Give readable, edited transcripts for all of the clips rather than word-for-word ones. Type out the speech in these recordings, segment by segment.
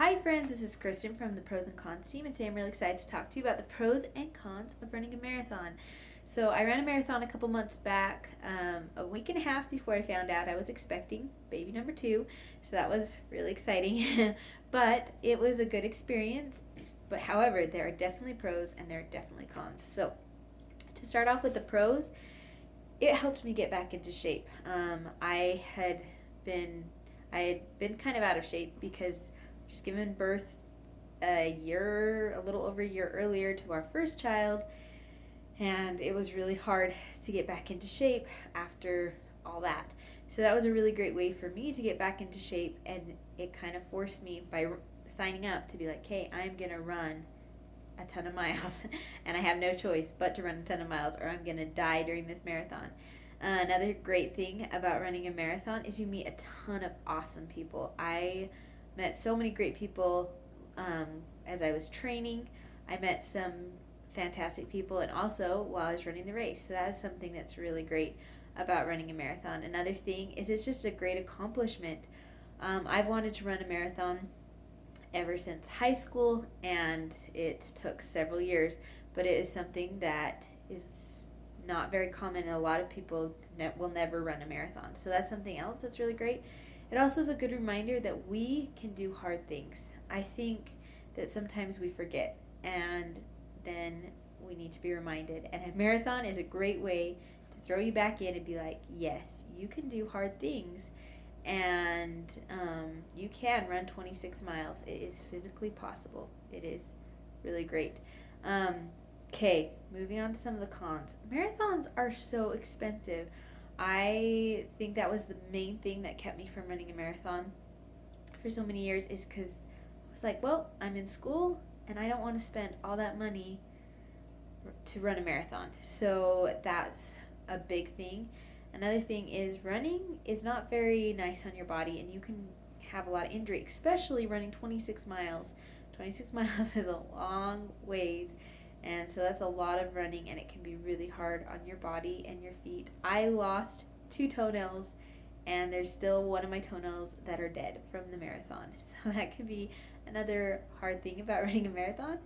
Hi friends, this is Kristen from the Pros and Cons team, and today I'm really excited to talk to you about the pros and cons of running a marathon. So I ran a marathon a couple months back, a week and a half before I found out I was expecting baby number two, so that was really exciting. But it was a good experience. But however, there are definitely pros and there are definitely cons. So to start off with the pros, it helped me get back into shape. Been I had been kind of out of shape because just given birth a little over a year earlier to our first child, and it was really hard to get back into shape after all that. So that was a really great way for me to get back into shape, and it kind of forced me by signing up to be like, hey, I'm gonna run a ton of miles, and I have no choice but to run a ton of miles, or I'm gonna die during this marathon. Another great thing about running a marathon is you meet a ton of awesome people. I met so many great people as I was training. I met some fantastic people, and also while I was running the race. So that is something that's really great about running a marathon. Another thing is it's just a great accomplishment. I've wanted to run a marathon ever since high school, and it took several years, but it is something that is not very common, and a lot of people will never run a marathon. So that's something else that's really great. It also is a good reminder that we can do hard things. I think that sometimes we forget, and then we need to be reminded. And a marathon is a great way to throw you back in and be like, yes, you can do hard things, and you can run 26 miles. It is physically possible. It is really great. Okay, moving on to some of the cons. Marathons are so expensive. I think that was the main thing that kept me from running a marathon for so many years, is because I was like, well, I'm in school and I don't want to spend all that money to run a marathon. So that's a big thing. Another thing is running is not very nice on your body, and you can have a lot of injury, especially running 26 miles. 26 miles is a long ways, and so that's a lot of running, and it can be really hard on your body and your feet. I lost 2 toenails, and there's still one of my toenails that are dead from the marathon. So that could be another hard thing about running a marathon.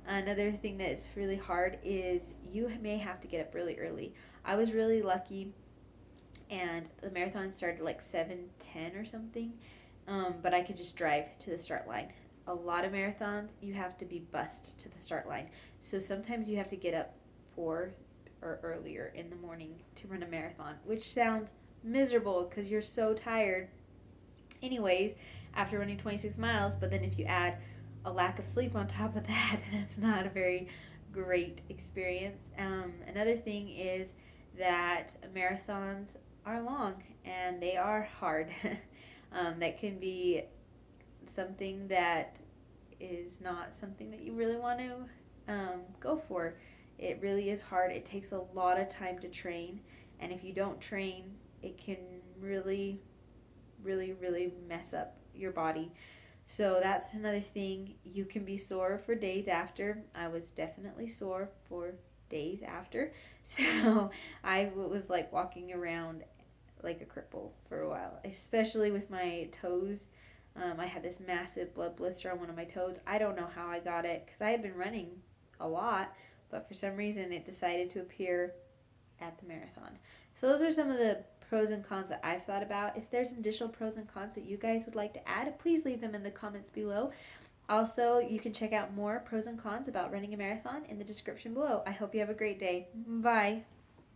Another thing that's really hard is you may have to get up really early. I was really lucky, and the marathon started like 7:10 or something, but I could just drive to the start line. A lot of marathons, you have to be bussed to the start line. So sometimes you have to get up 4 or earlier in the morning to run a marathon, which sounds miserable because you're so tired anyways after running 26 miles. But then if you add a lack of sleep on top of that, that's not a very great experience. Another thing is that marathons are long and they are hard. That can be something that is not something that you really want to go for. It really is hard. It takes a lot of time to train, and if you don't train, it can really, really, really mess up your body. So that's another thing. You can be sore for days after. I was definitely sore for days after. So I was like walking around like a cripple for a while, especially with my toes. I had this massive blood blister on one of my toes. I don't know how I got it because I had been running a lot, but for some reason it decided to appear at the marathon. So those are some of the pros and cons that I've thought about. If there's additional pros and cons that you guys would like to add, please leave them in the comments below. Also, you can check out more pros and cons about running a marathon in the description below. I hope you have a great day. Bye.